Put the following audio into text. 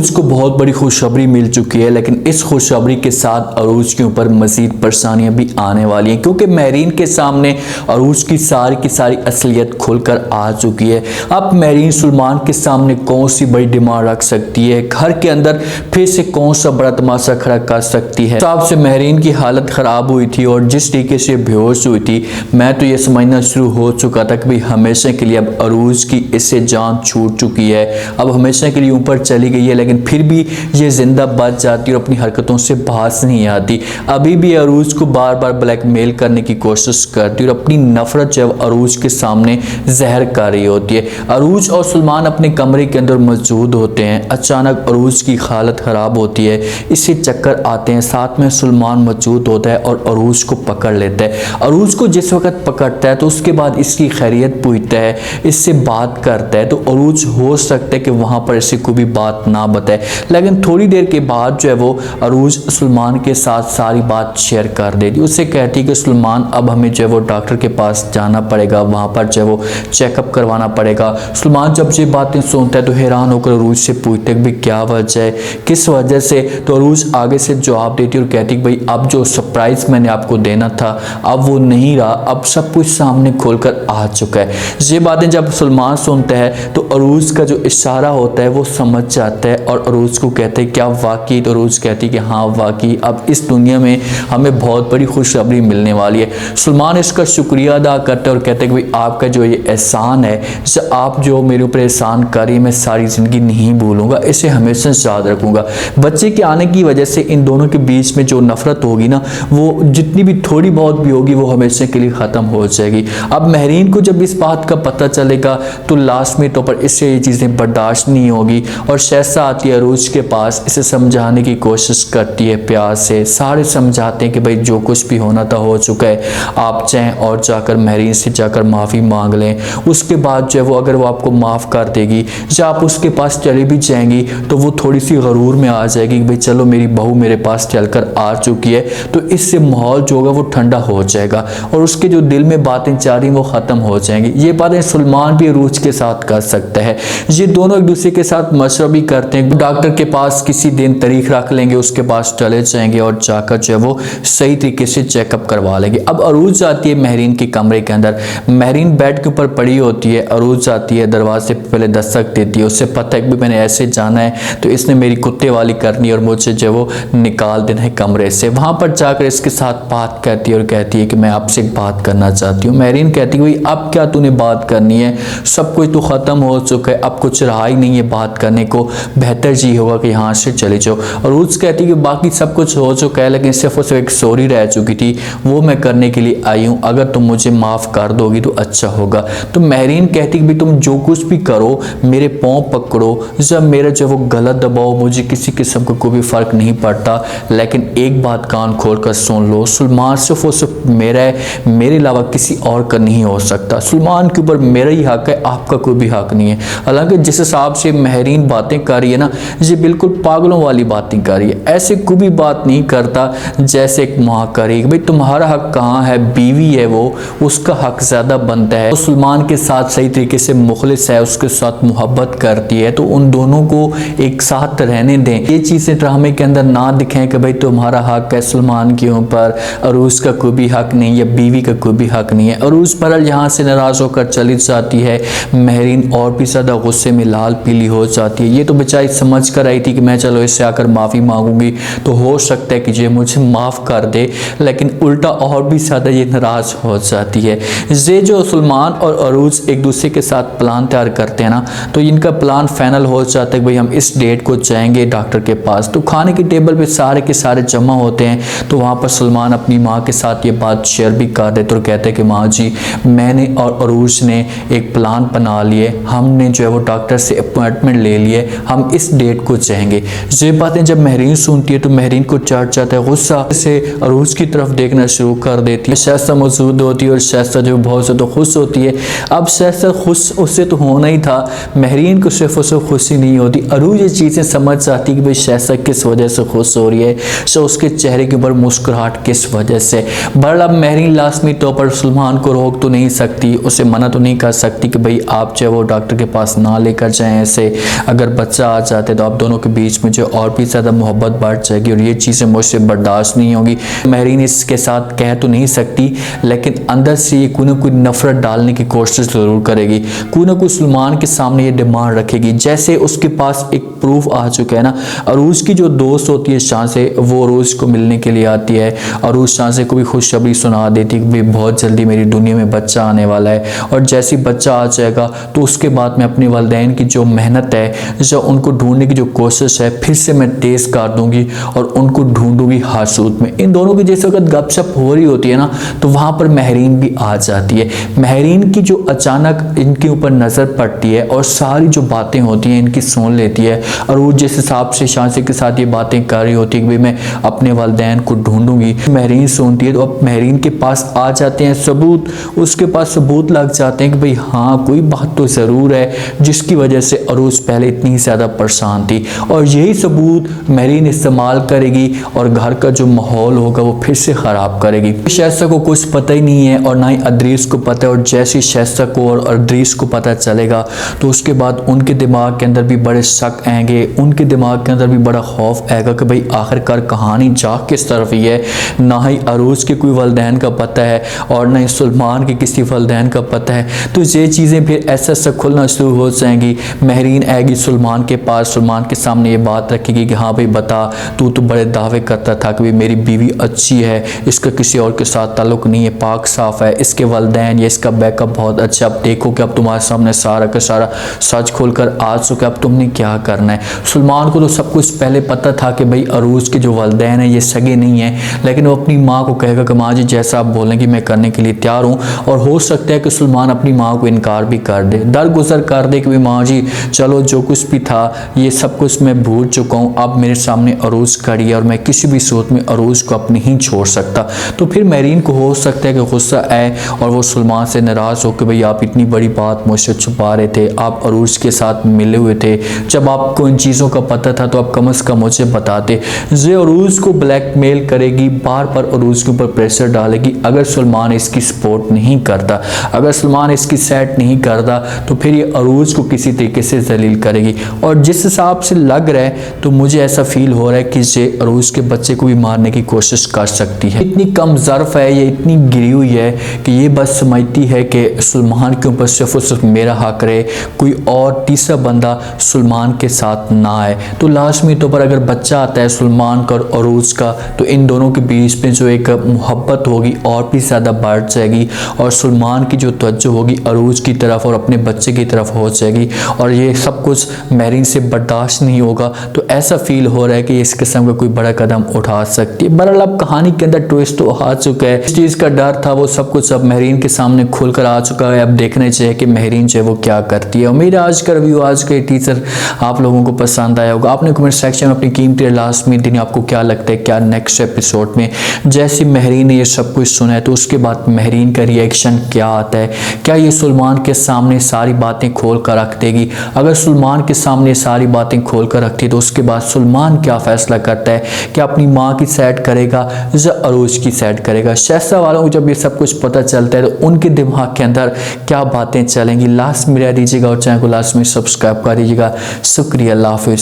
उसको बहुत बड़ी खुशखबरी मिल चुकी है, लेकिन इस खुशखबरी के साथ अरूज के ऊपर मजीद परेशानियां भी आने वाली हैं, क्योंकि महरीन के सामने अरूज की सारी असलियत खुलकर आ चुकी है। अब महरीन सलमान के सामने कौन सी बड़ी डिमांड रख सकती है, घर के अंदर फिर से कौन सा बड़ा तमाशा खड़ा कर सकती है। हिसाब से महरीन की हालत खराब हुई थी और जिस तरीके से बेहोश हुई थी, मैं तो ये समझना शुरू हो चुका था कि भाई हमेशा के लिए अब अरूज की इससे जान छूट चुकी है, अब हमेशा के लिए ऊपर चली गई है। लेकिन फिर भी ये जिंदा बच जाती है और अपनी हरकतों से बाज नहीं आती। अभी भी अरूज को बार बार ब्लैकमेल करने की कोशिश करती है और अपनी नफरत जब अरूज के सामने जहर कर रही होती है। अरूज और सलमान अपने कमरे के अंदर मौजूद होते हैं। अचानक अरूज की हालत खराब होती है, इससे चक्कर आते हैं। साथ में सलमान मौजूद होता है और अरूज को पकड़ लेता है। अरूज को जिस वक्त पकड़ता है तो उसके बाद इसकी खैरियत पूछता है, इससे बात करता है। तो अरूज हो सकता है कि वहां पर इसे कोई भी बात ना बताए, लेकिन थोड़ी देर के बाद जो है वो अरूज सलमान के साथ सारी बात शेयर कर देती। उससे कहती कि सलमान अब हमें जो है वो डॉक्टर के पास जाना पड़ेगा, वहां पर जो है वो चेकअप करवाना पड़ेगा। सलमान जब ये बातें सुनता है तो हैरान होकर अरूज से पूछते हैं कि क्या वजह है, किस वजह से। तो अरूज आगे से जवाब देती और कहती कि भाई अब जो सरप्राइज मैंने आपको देना था अब वो नहीं रहा, अब सब कुछ सामने खोलकर आ चुका है। ये बातें जब सलमान सुनता है तो अरूज का जो इशारा होता है वो समझ जाता है और अरूज को कहते हैं क्या वाकई। तो अरूज कहती है कि हाँ वाकई अब इस दुनिया में हमें बहुत बड़ी खुशखबरी मिलने वाली है। सलमान इसका शुक्रिया अदा करता है और कहते हैं कि भाई आपका जो ये एहसान है, इसे आप जो मेरे ऊपर एहसान करी मैं सारी ज़िंदगी नहीं भूलूंगा, इसे हमेशा याद रखूंगा। बच्चे के आने की वजह से इन दोनों के बीच में जो नफरत होगी ना, वो जितनी भी थोड़ी बहुत भी होगी वो हमेशा के लिए ख़त्म हो जाएगी। अब महरीन को जब इस बात का पता चलेगा तो लास्ट में तो पर इससे ये चीज़ें बर्दाश्त नहीं होगी और शहसा आती है अरूज के पास, इसे समझाने की कोशिश करती है प्यार से। सारे समझाते हैं कि भाई जो कुछ भी होना था हो चुका है, आप चाहें और जाकर महरीन से जाकर माफ़ी मांग लें। उसके बाद जो है वो अगर वो आपको माफ़ कर देगी या आप उसके पास चली भी जाएंगी तो वो थोड़ी सी गरूर में आ जाएगी कि भाई चलो मेरी बहू मेरे पास चलकर आ चुकी है, तो इससे माहौल जो होगा वो ठंडा हो जाएगा और उसके जो दिल में बातें चाह रही वो ख़त्म हो जाएंगी। ये बातें सलमान भी अरूज के साथ कर सकता है। ये दोनों एक दूसरे के साथ मशवरा भी करते हैं। डॉक्टर के पास किसी दिन तारीख रख लेंगे, उसके पास चले जाएंगे और जाकर जो है वो सही तरीके से चेकअप करवा लेंगे। अब अरूज जाती है महरीन के कमरे के अंदर। महरीन बेड के ऊपर पड़ी होती है। अरूज जाती है, दरवाजे पे पहले दस्तक देती है। उससे पता है कि मैंने ऐसे जाना है तो इसने मेरी कुत्ते वाली करनी है और मुझे जो वो निकाल देना है कमरे से। वहां पर जाकर इसके साथ बात करती है और कहती है कि मैं आपसे बात करना चाहती हूँ। महरीन कहती है भाई अब क्या तूने बात करनी है, सब कुछ तो ख़त्म हो चुका है, अब कुछ रहा ही नहीं है बात करने को, बेहतर जी होगा कि यहाँ से चले जाओ। और रूज कहती है कि बाकी सब कुछ हो चुका है लेकिन सिर्फ और सिर्फ एक सॉरी रह चुकी थी, वो मैं करने के लिए आई हूँ, अगर तुम मुझे माफ़ कर दोगी तो अच्छा होगा। तो महरीन कहती कि भाई तुम जो कुछ भी करो मेरे पाँव पकड़ो, जब मेरा जो वो गलत दबाओ, मुझे किसी किस्म का कोई भी फ़र्क नहीं पड़ता, लेकिन एक बात कान खोल कर सुन लो, सलमान सिर्फ और सिर्फ मेरा है, मेरे अलावा किसी और का नहीं हो सकता। सलमान के ऊपर मेरा ही हक है, आपका कोई भी हक नहीं है। हालांकि जिस हिसाब से महरीन बातें कर रही है ना, ये बिल्कुल पागलों वाली बातें कर रही है। ऐसे कोई भी बात नहीं करता जैसे एक माँ करेगी। भाई तुम्हारा हक कहाँ है, बीवी है वो, उसका हक ज़्यादा बनता है। तो सलमान के साथ सही तरीके से मुखलिस है, उसके साथ मोहब्बत करती है, तो उन दोनों को एक साथ रहने दें। ये चीज़ें ड्रामे के अंदर ना दिखें कि भाई तुम्हारा हक है सलमान के ऊपर, अरूज का कोई भी हक नहीं या बीवी का कोई भी हक नहीं है। अरूज परल यहाँ से नाराज़ होकर चली जाती है। महरीन और भी ज़्यादा गुस्से में लाल पीली हो जाती है। ये तो बेचारी समझ कर आई थी कि मैं चलो इससे आकर माफ़ी मांगूंगी तो हो सकता है कि ये मुझे माफ़ कर दे, लेकिन उल्टा और भी ज़्यादा ये नाराज़ हो जाती है। ये जो सलमान और अरूज एक दूसरे के साथ प्लान तैयार करते हैं ना, तो इनका प्लान फाइनल हो जाता है कि भाई हम इस डेट को जाएंगे डॉक्टर के पास। तो खाने की टेबल पे सारे के सारे जमा होते हैं, तो वहाँ पर सलमान अपनी माँ के साथ ये बात शेयर भी कर देते और कहते हैं कि माँ जी मैंने और अरूज ने एक प्लान बना लिए, हमने जो है वो डॉक्टर से अपॉइंटमेंट ले लिए, हम इस डेट को जाएंगे। ये बातें जब महरीन सुनती है तो महरीन को चढ़ जाता है गुस्सा, से अरूज की तरफ देखना शुरू कर देती है। शहज़ादा मौजूद होती है और शहज़ादा जो बहुत ज़्यादा खुश होती है। अब शहज़ादा खुश उससे तो होना ही था, महरीन को सिर्फ उससे खुशी नहीं होती। अरूज ये चीज़ें समझ जाती कि भाई शहज़ादा किस वजह से खुश हो रही है, सो उसके चेहरे के ऊपर मुस्कुराहट किस वजह से। बहरहाल अब महरीन लाजमी तौर पर सलमान को रोक तो नहीं सकती, उसे मना तो नहीं कर सकती कि भाई आप जो है वो डॉक्टर के पास ना लेकर जाएं, ऐसे अगर बच्चा आ जाते तो आप दोनों के बीच में जो और भी ज़्यादा मोहब्बत बढ़ जाएगी और ये चीज़ें मुझसे बर्दाश्त नहीं होगी। महरीन इसके साथ कह तो नहीं सकती, लेकिन अंदर से ये कोई ना कोई नफरत डालने की कोशिश ज़रूर करेगी, कोई ना कोई सलमान के सामने ये डिमांड रखेगी। जैसे उसके पास एक प्रूफ आ चुका है ना, अरूज की जो दोस्त होती है शान से, वो अरूज को मिलने के लिए आती है। अरूज शान से को भी खुशखबरी सुना देती है कि बहुत जल्दी मेरी दुनिया में बच्चा आने वाला है, और जैसे ही बच्चा आ जाएगा तो उसके बाद मैं अपने वालिदैन की जो मेहनत है, जो उनको ढूंढने की जो कोशिश है, फिर से मैं तेज कर दूंगी और उनको ढूंढूंगी हर सूरत में। इन दोनों की जैसे वक्त गपशप हो रही होती है ना, तो वहां पर महरीन भी आ जाती है। महरीन की जो अचानक इनके ऊपर नजर पड़ती है और सारी जो बातें होती हैं इनकी सुन लेती है, और वो जिस हिसाब से शांसी के साथ ये बातें कर रही होती है कि मैं अपने वालिदैन को ढूंढूंगी, महरीन सुनती है। तो अब महरीन के पास आ जाते हैं सबूत, उसके पास सबूत लग जाते हैं कि भाई हाँ कोई बात तो ज़रूर है जिसकी वजह से अरूज पहले इतनी ज़्यादा परेशान थी, और यही सबूत महरीन इस्तेमाल करेगी और घर का जो माहौल होगा वो फिर से ख़राब करेगी। शाइस्ता को कुछ पता ही नहीं है और ना ही अदरीस को पता है, और जैसे ही शाइस्ता को और अदरीस को पता चलेगा तो उसके बाद उनके दिमाग के अंदर भी बड़े शक आएंगे, उनके दिमाग के अंदर भी बड़ा खौफ आएगा कि भाई आखिरकार कहानी जा किस तरफ ही है। ना ही अरूज के कोई वालिदैन का पता है और ना ही सलमान के किसी वालिदैन का पता है, तो ये चीज़ें फिर ऐसा ऐसा खुलना शुरू हो जाएंगी। महरीन आएगी सलमान के पास, सलमान के सामने ये बात रखेगी कि हाँ भाई बता, तू तो बड़े दावे करता था कि भाई मेरी बीवी अच्छी है, इसका किसी और के साथ ताल्लुक नहीं है, पाक साफ है, इसके वालिदैन या इसका बैकअप बहुत अच्छा। अब देखो कि अब तुम्हारे सामने सारा का सारा सच खुलकर आ चुका, अब तुमने क्या करना है। सलमान को तो सब कुछ पहले पता था कि भाई अरूज के जो वालिदैन है ये सगे नहीं है, लेकिन वो अपनी माँ को कहेगा कि माँ जी जैसा आप बोलेंगे मैं करने के लिए तैयार हूँ, और हो सकता है कि सलमान अपनी माँ को इनकार भी कर दे, दरगुजर कर दे कि माँ जी चलो जो कुछ भी था ये सब कुछ मैं भूल चुका हूँ, अब मेरे सामने अरूज खड़ी है और मैं किसी भी सूरत में अरूज को अब नहीं छोड़ सकता। तो फिर महरीन को हो सकता है कि गुस्सा आए और वो सलमान से नाराज़ हो कि भाई आप इतनी बड़ी बात मुझसे छुपा रहे थे, आप अरूज के साथ मिले हुए थे, जब आपको इन चीज़ों का पता था तो आप कम से कम मुझे बताते। ये अरूज को ब्लैकमेल करेगी, बार बार अरूज के ऊपर प्रेशर डालेगी। अगर सलमान इसकी सपोर्ट नहीं करता, अगर सलमान इसकी सेट नहीं करता, तो फिर ये अरूज को किसी तरीके से जलील करेगी। और जिस हिसाब से लग रहा है तो मुझे ऐसा फील हो रहा है कि ये अरूज के बच्चे को भी मारने की कोशिश कर सकती है। इतनी कम ज़र्फ है, ये इतनी गिरी हुई है कि ये बस समझती है कि सलमान के ऊपर सिर्फ और सिर्फ मेरा हक रहे, कोई और तीसरा बंदा सलमान के साथ ना आए। तो लाजमी तौर पर अगर बच्चा आता है सलमान का और अरूज का, तो इन दोनों के बीच में जो एक मोहब्बत होगी और भी ज़्यादा बढ़ जाएगी, और सलमान की जो तवज्जो होगी अरूज की तरफ और अपने बच्चे की तरफ हो जाएगी, और ये सब कुछ महरीन से बर्दाश्त नहीं होगा। तो ऐसा फील हो रहा है कि इस किस्म का कोई बड़ा कदम उठा सकती है। बहरहाल अब कहानी के अंदर ट्विस्ट तो आ चुका है, इस चीज़ का डर था वो सब कुछ अब महरीन के सामने खुलकर आ चुका है। अब देखने चाहिए कि महरीन जो है वो क्या करती है। उम्मीद है आज का रिव्यू, आज का टीजर आप लोगों को पसंद आया होगा। आपने कमेंट सेक्शन में अपनी कीमती लास्ट में दिन आपको क्या लगता है, क्या नेक्स्ट एपिसोड में जैसे महरीन ने ये सब कुछ सुना है तो उसके बाद महरीन का रिएक्शन क्या आता है, क्या ये सलमान के सामने सारी बातें खोल कर रख देगी। अगर सलमान के सामने सारी बातें खोल कर रखती है तो उसके बाद सलमान क्या फैसला करता है, क्या अपनी माँ की साइड करेगा या अरूज की साइड करेगा। शाइस्ता वालों को जब ये सब कुछ पता चलता है तो उनके दिमाग के अंदर क्या बातें चलेंगी, लास्ट में रह दीजिएगा और चैनल को लास्ट में सब्सक्राइब कर दीजिएगा। शुक्रिया, अल्लाह हाफिज़।